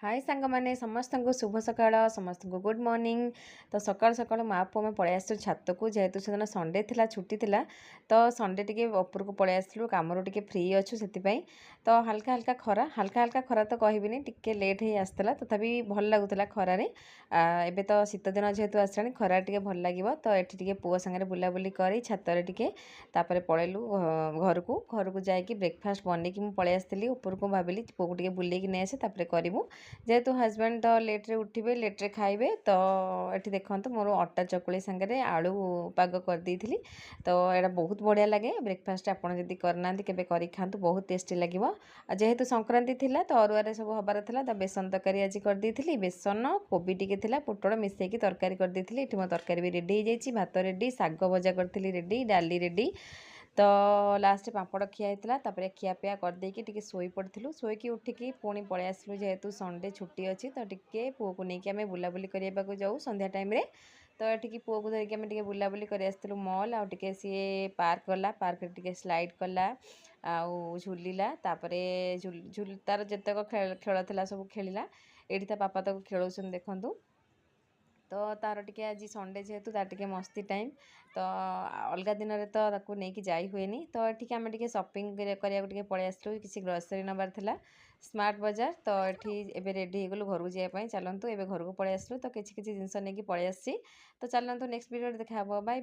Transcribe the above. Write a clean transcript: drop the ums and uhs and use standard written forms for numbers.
हाय सांग मैंने समस्त को शुभ सकाळ समस्त को गुड मॉर्निंग। तो सकाल सकाल माँ पुआ में पलि आसु छत को जेहेतु से संडे थिला छुट्टी थिला तो संडे टिके ऊपर को पलि आसलु काम टिके फ्री अच्छु से तो हल्का हल्का खरा तो कहबिनी टिके लेट ही आसला तथापि भल लगुला खरारे। एबे तो शीत दिन जेहेतु आसला खरा टिके भल लगे तो ये टिके पुओ सांगे बुलाबुली कर छातर टिके तापर पलैलु घर को जाकि ब्रेकफास्ट बनईकि मुझे पलि आसती ऊपर को भाविली पुओ को टिके बुलेकी नहीं आसे तापर करूँ जेहेतु हजबैंड तो लेट्रे उठे लेट्रे खाइबे तो ये देखो मोर अटा चकुली सांगे आलू पाग कर देइथिली। तो यहाँ बहुत बढ़िया लगे ब्रेकफास्ट आपड़ जदि करना केबे करी खातु बहुत टेस्टी लगे। जेहेतु संक्रांति थिला तो अरुआरे सब हबार थिला तो बेसन तरकारी आज कर देइथिली बेसन कोबी टिके थिला पोटल मिसेकी तरकारी कर देइथिली। एठी मो तरकारी भी रेडी हो जाइए भात रेडी साग भजा करी रेडी डाली रेडी। तो लास्ट पापड़ खिया होता तापर खियापिया करदेकी टिके शोई पड़ू शोईकी उठिकी पुणी पलि आसलु जेहेतु संडे छुट्टी अच्छी तो टिके पुओ को लेकिन आम बुलाबुली करने को जाऊँ संध्या टाइम रे। तो ये पुओ को धरिकी आम टिके बुलाबुली कर आसलु मॉल आउ टिके सी पार्क गला पार्क टिके स्लाइड कला आउ झुलिला तापरे झुल तार जतक खेल था सब खेलिला। एठी ता पापा तक खेलौछन देखंतु। तो तार टिके आज संडे जेहेतु तार टिके मस्ती टाइम तो अलग दिन में तो ताको नहीं जाई हुए तो ये आम टिके शॉपिंग करने टिके पलि आसलु किसी ग्रोसरी नबार थिला स्मार्ट बाजार। तो ये एबे रेडी हो गलु घर को जावाई चलतु एबे घर को पलि आसलु तो किसी जिनस नहीं पलि आसी। तो चलतु नेक्स्ट वीडियो देखा बाय बाय।